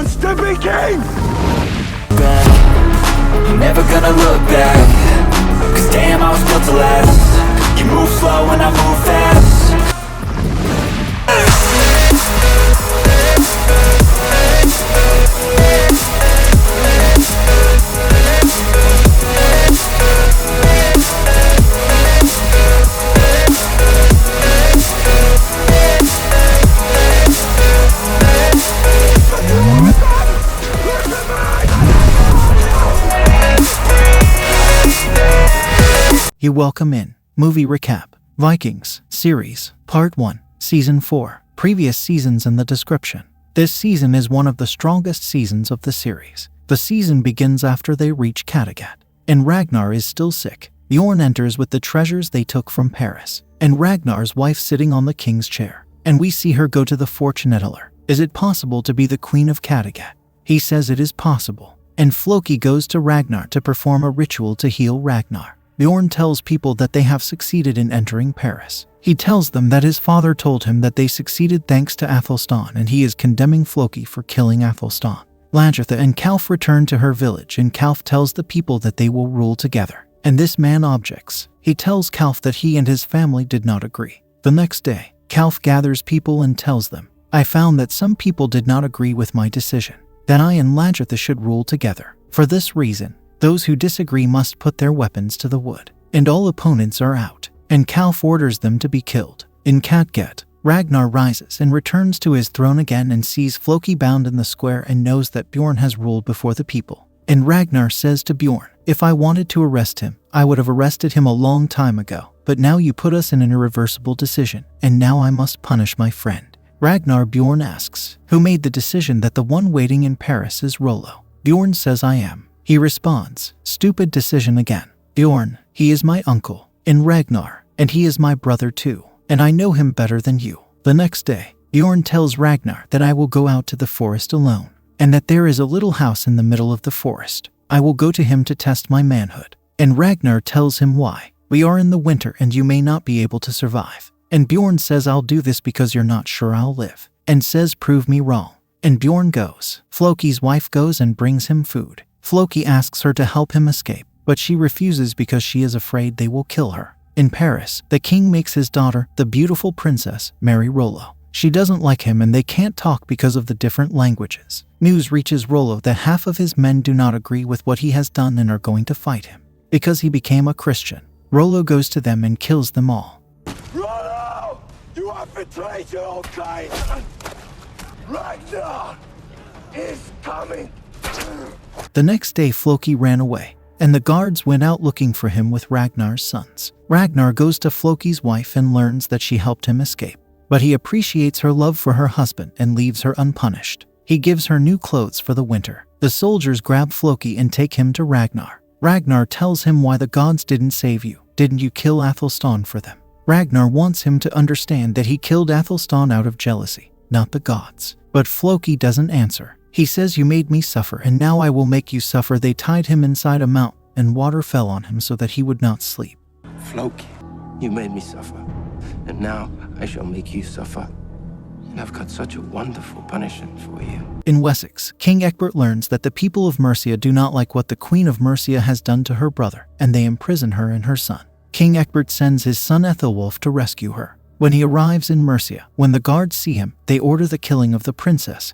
wants to be king! I'm never gonna look back, 'cause damn, I was built to last. You move slow and I move fast. You welcome in. Movie recap. Vikings, series, part 1, season 4. Previous seasons in the description. This season is one of the strongest seasons of the series. The season begins after they reach Kattegat, and Ragnar is still sick. Bjorn enters with the treasures they took from Paris, and Ragnar's wife sitting on the king's chair, and we see her go to the fortune teller. Is it possible to be the queen of Kattegat? He says it is possible, and Floki goes to Ragnar to perform a ritual to heal Ragnar. Bjorn tells people that they have succeeded in entering Paris. He tells them that his father told him that they succeeded thanks to Athelstan, and he is condemning Floki for killing Athelstan. Lagertha and Kalf return to her village, and Kalf tells the people that they will rule together. And this man objects. He tells Kalf that he and his family did not agree. The next day, Kalf gathers people and tells them, I found that some people did not agree with my decision, that I and Lagertha should rule together. For this reason, those who disagree must put their weapons to the wood, and all opponents are out, and Kalf orders them to be killed. In Kattegat, Ragnar rises and returns to his throne again and sees Floki bound in the square and knows that Bjorn has ruled before the people. And Ragnar says to Bjorn, if I wanted to arrest him, I would have arrested him a long time ago, but now you put us in an irreversible decision, and now I must punish my friend. Ragnar Bjorn asks, who made the decision that the one waiting in Paris is Rollo? Bjorn says I am. He responds, stupid decision again. Bjorn, he is my uncle, and Ragnar, and he is my brother too, and I know him better than you. The next day, Bjorn tells Ragnar that I will go out to the forest alone, and that there is a little house in the middle of the forest. I will go to him to test my manhood. And Ragnar tells him why. We are in the winter and you may not be able to survive. And Bjorn says I'll do this because you're not sure I'll live, and says prove me wrong. And Bjorn goes. Floki's wife goes and brings him food. Floki asks her to help him escape, but she refuses because she is afraid they will kill her. In Paris, the king makes his daughter, the beautiful princess, marry Rollo. She doesn't like him and they can't talk because of the different languages. News reaches Rollo that half of his men do not agree with what he has done and are going to fight him, because he became a Christian. Rollo goes to them and kills them all. Rollo! You have betrayed your own kind! Ragnar is coming! The next day Floki ran away, and the guards went out looking for him with Ragnar's sons. Ragnar goes to Floki's wife and learns that she helped him escape, but he appreciates her love for her husband and leaves her unpunished. He gives her new clothes for the winter. The soldiers grab Floki and take him to Ragnar. Ragnar tells him why the gods didn't save you. Didn't you kill Athelstan for them? Ragnar wants him to understand that he killed Athelstan out of jealousy, not the gods. But Floki doesn't answer. He says you made me suffer and now I will make you suffer. They tied him inside a mountain and water fell on him so that he would not sleep. Floki, you made me suffer, and now I shall make you suffer. And I've got such a wonderful punishment for you. In Wessex, King Egbert learns that the people of Mercia do not like what the Queen of Mercia has done to her brother, and they imprison her and her son. King Egbert sends his son Ethelwulf to rescue her. When he arrives in Mercia, when the guards see him, they order the killing of the princess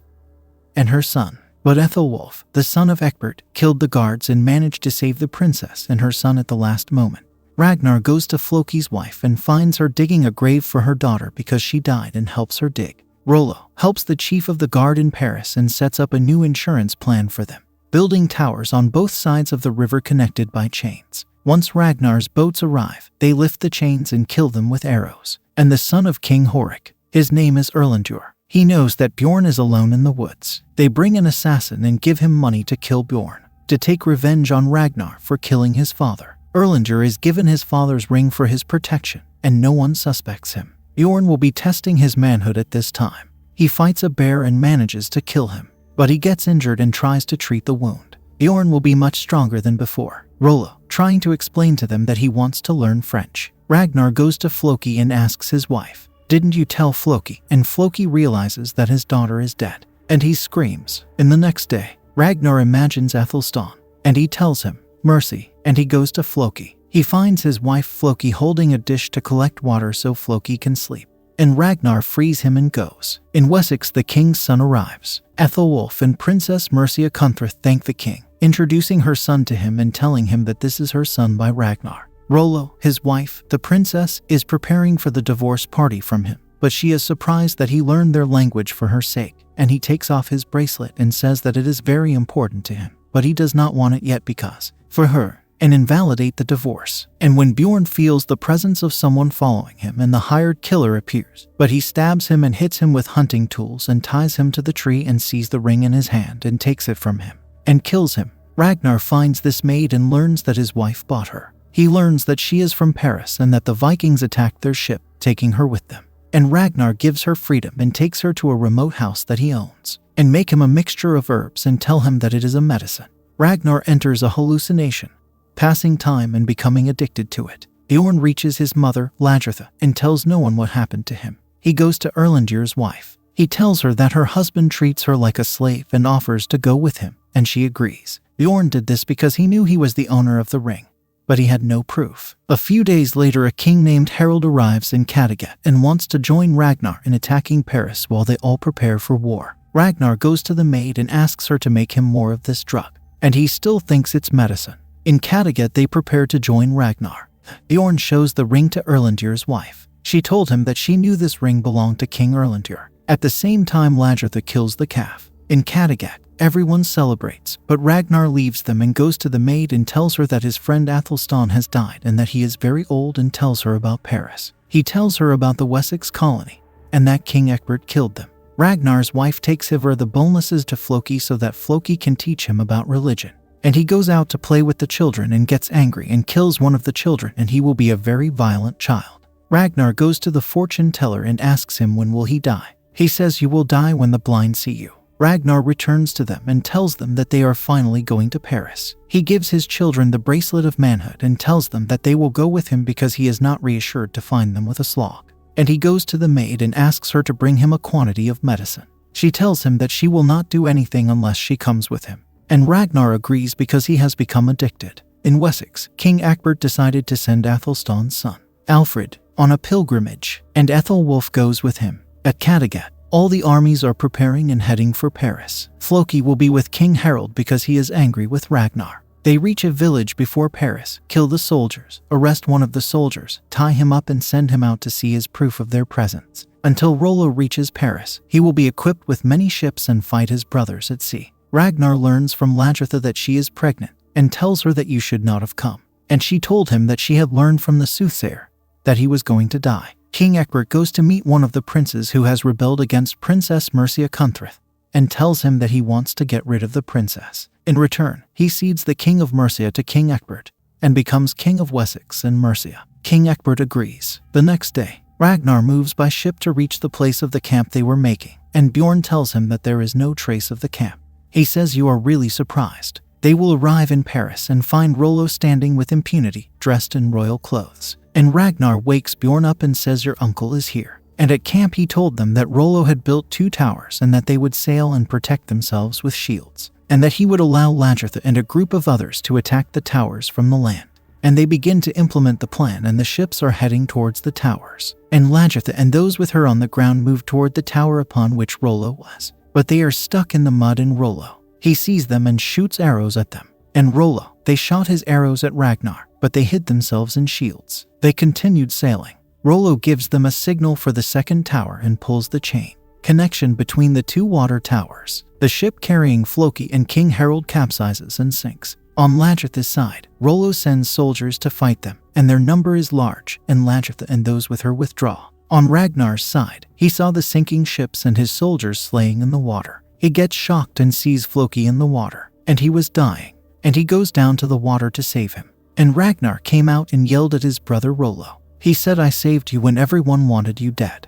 and her son. But Ethelwulf, the son of Egbert, killed the guards and managed to save the princess and her son at the last moment. Ragnar goes to Floki's wife and finds her digging a grave for her daughter because she died and helps her dig. Rollo helps the chief of the guard in Paris and sets up a new insurance plan for them, building towers on both sides of the river connected by chains. Once Ragnar's boats arrive, they lift the chains and kill them with arrows. And the son of King Horik, his name is Erlendur. He knows that Bjorn is alone in the woods. They bring an assassin and give him money to kill Bjorn, to take revenge on Ragnar for killing his father. Erlendur is given his father's ring for his protection, and no one suspects him. Bjorn will be testing his manhood at this time. He fights a bear and manages to kill him, but he gets injured and tries to treat the wound. Bjorn will be much stronger than before. Rollo, trying to explain to them that he wants to learn French. Ragnar goes to Floki and asks his wife, "Didn't you tell Floki?" And Floki realizes that his daughter is dead. and he screams. And the next day, Ragnar imagines Athelstan, and he tells him, "Mercy," and he goes to Floki. He finds his wife Floki holding a dish to collect water so Floki can sleep, and Ragnar frees him and goes. In Wessex, the king's son arrives. Ethelwulf and Princess Mercia Cunthorth thank the king, introducing her son to him and telling him that this is her son by Ragnar. Rollo, his wife, the princess, is preparing for the divorce party from him, but she is surprised that he learned their language for her sake, and he takes off his bracelet and says that it is very important to him, but he does not want it yet because, for her, and invalidate the divorce. And when Bjorn feels the presence of someone following him and the hired killer appears, but he stabs him and hits him with hunting tools and ties him to the tree and sees the ring in his hand and takes it from him and kills him. Ragnar finds this maid and learns that his wife bought her. He learns that she is from Paris and that the Vikings attacked their ship, taking her with them. And Ragnar gives her freedom and takes her to a remote house that he owns, and make him a mixture of herbs and tell him that it is a medicine. Ragnar enters a hallucination, passing time and becoming addicted to it. Bjorn reaches his mother, Lagertha, and tells no one what happened to him. He goes to Erlendur's wife. He tells her that her husband treats her like a slave and offers to go with him, and she agrees. Bjorn did this because he knew he was the owner of the ring, but he had no proof. A few days later, a king named Harold arrives in Kattegat and wants to join Ragnar in attacking Paris while they all prepare for war. Ragnar goes to the maid and asks her to make him more of this drug, and he still thinks it's medicine. In Kattegat, they prepare to join Ragnar. Bjorn shows the ring to Erlendur's wife. She told him that she knew this ring belonged to King Erlendur. At the same time, Lagertha kills the calf. In Kattegat, everyone celebrates, but Ragnar leaves them and goes to the maid and tells her that his friend Athelstan has died and that he is very old, and tells her about Paris. He tells her about the Wessex colony and that King Egbert killed them. Ragnar's wife takes Ivra the Bonelesses to Floki so that Floki can teach him about religion. And he goes out to play with the children and gets angry and kills one of the children, and he will be a very violent child. Ragnar goes to the fortune teller and asks him when will he die. He says, "You will die when the blind see you." Ragnar returns to them and tells them that they are finally going to Paris. He gives his children the bracelet of manhood and tells them that they will go with him because he is not reassured to find them with a slog. And he goes to the maid and asks her to bring him a quantity of medicine. She tells him that she will not do anything unless she comes with him. And Ragnar agrees because he has become addicted. In Wessex, King Egbert decided to send Athelstan's son, Alfred, on a pilgrimage, and Ethelwulf goes with him. At Kattegat, all the armies are preparing and heading for Paris. Floki will be with King Harold because he is angry with Ragnar. They reach a village before Paris, kill the soldiers, arrest one of the soldiers, tie him up and send him out to sea as proof of their presence. Until Rollo reaches Paris, he will be equipped with many ships and fight his brothers at sea. Ragnar learns from Lagertha that she is pregnant and tells her that you should not have come. And she told him that she had learned from the soothsayer that he was going to die. King Egbert goes to meet one of the princes who has rebelled against Princess Mercia Cunthorth and tells him that he wants to get rid of the princess. In return, he cedes the king of Mercia to King Egbert and becomes king of Wessex and Mercia. King Egbert agrees. The next day, Ragnar moves by ship to reach the place of the camp they were making, and Bjorn tells him that there is no trace of the camp. He says, "You are really surprised." They will arrive in Paris and find Rollo standing with impunity, dressed in royal clothes. And Ragnar wakes Bjorn up and says, "Your uncle is here." And at camp he told them that Rollo had built 2 towers and that they would sail and protect themselves with shields, and that he would allow Lagertha and a group of others to attack the towers from the land. And they begin to implement the plan, and the ships are heading towards the towers. And Lagertha and those with her on the ground move toward the tower upon which Rollo was. But they are stuck in the mud, and Rollo, he sees them and shoots arrows at them. And Rollo, they shot his arrows at Ragnar, but they hid themselves in shields. They continued sailing. Rollo gives them a signal for the second tower and pulls the chain connection between the 2 water towers. The ship carrying Floki and King Harold capsizes and sinks. On Lagertha's side, Rollo sends soldiers to fight them, and their number is large, and Lagertha and those with her withdraw. On Ragnar's side, he saw the sinking ships and his soldiers slaying in the water. He gets shocked and sees Floki in the water, and he was dying, and he goes down to the water to save him. And Ragnar came out and yelled at his brother Rollo. He said, "I saved you when everyone wanted you dead."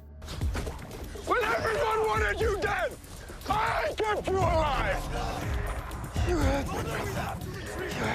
When everyone wanted you dead, I kept you alive!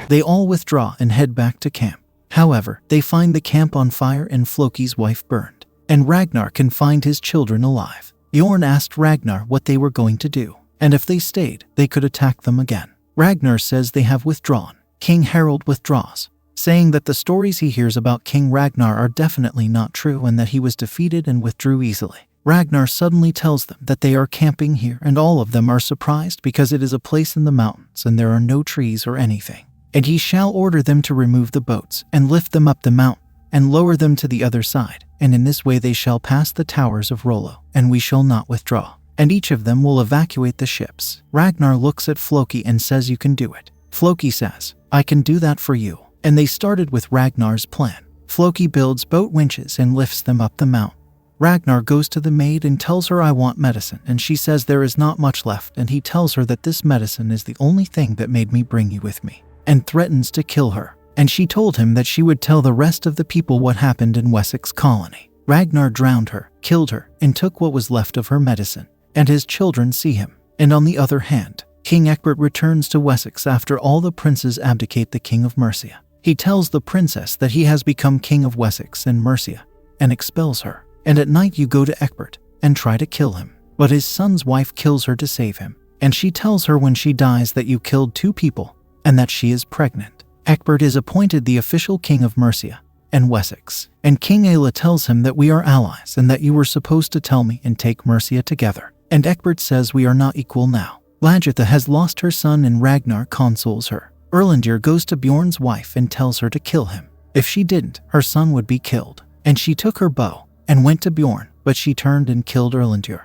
They all withdraw and head back to camp. However, they find the camp on fire and Floki's wife burned, and Ragnar can find his children alive. Bjorn asked Ragnar what they were going to do. and if they stayed, they could attack them again. Ragnar says they have withdrawn. King Harald withdraws, saying that the stories he hears about King Ragnar are definitely not true and that he was defeated and withdrew easily. Ragnar suddenly tells them that they are camping here, and all of them are surprised because it is a place in the mountains and there are no trees or anything. And he shall order them to remove the boats and lift them up the mountain and lower them to the other side, and in this way they shall pass the towers of Rollo, and we shall not withdraw. And each of them will evacuate the ships. Ragnar looks at Floki and says, "You can do it." Floki says, "I can do that for you." And they started with Ragnar's plan. Floki builds boat winches and lifts them up the mountain. Ragnar goes to the maid and tells her, "I want medicine," and she says there is not much left, and he tells her that this medicine is the only thing that made me bring you with me, and threatens to kill her. And she told him that she would tell the rest of the people what happened in Wessex colony. Ragnar drowned her, killed her, and took what was left of her medicine, and his children see him. And on the other hand, King Egbert returns to Wessex after all the princes abdicate the king of Mercia. He tells the princess that he has become king of Wessex and Mercia, and expels her. And at night you go to Egbert and try to kill him. But his son's wife kills her to save him, and she tells her when she dies that you killed 2 people, and that she is pregnant. Egbert is appointed the official king of Mercia and Wessex, and King Aila tells him that we are allies and that you were supposed to tell me and take Mercia together. And Egbert says we are not equal now. Lagertha has lost her son and Ragnar consoles her. Erlendir goes to Bjorn's wife and tells her to kill him. If she didn't, her son would be killed. And she took her bow and went to Bjorn, but she turned and killed Erlendir.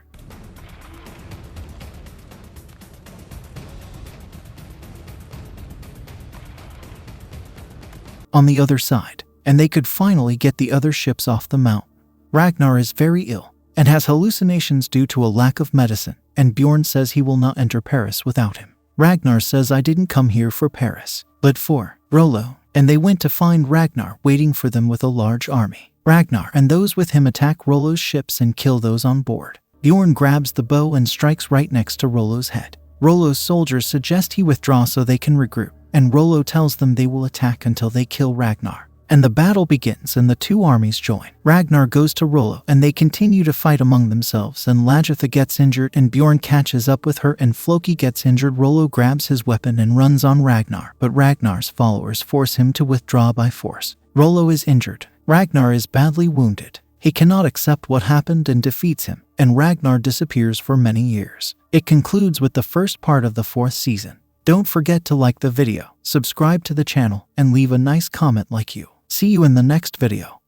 On the other side, and they could finally get the other ships off the mountain. Ragnar is very ill and has hallucinations due to a lack of medicine, and Bjorn says he will not enter Paris without him. Ragnar says, "I didn't come here for Paris, but for Rollo," and they went to find Ragnar waiting for them with a large army. Ragnar and those with him attack Rollo's ships and kill those on board. Bjorn grabs the bow and strikes right next to Rollo's head. Rollo's soldiers suggest he withdraw so they can regroup, and Rollo tells them they will attack until they kill Ragnar. And the battle begins and the 2 armies join. Ragnar goes to Rollo and they continue to fight among themselves, and Lagertha gets injured and Bjorn catches up with her, and Floki gets injured. Rollo grabs his weapon and runs on Ragnar, but Ragnar's followers force him to withdraw by force. Rollo is injured. Ragnar is badly wounded. He cannot accept what happened and defeats him, and Ragnar disappears for many years. It concludes with the first part of the 4th season. Don't forget to like the video, subscribe to the channel, and leave a nice comment like you. See you in the next video.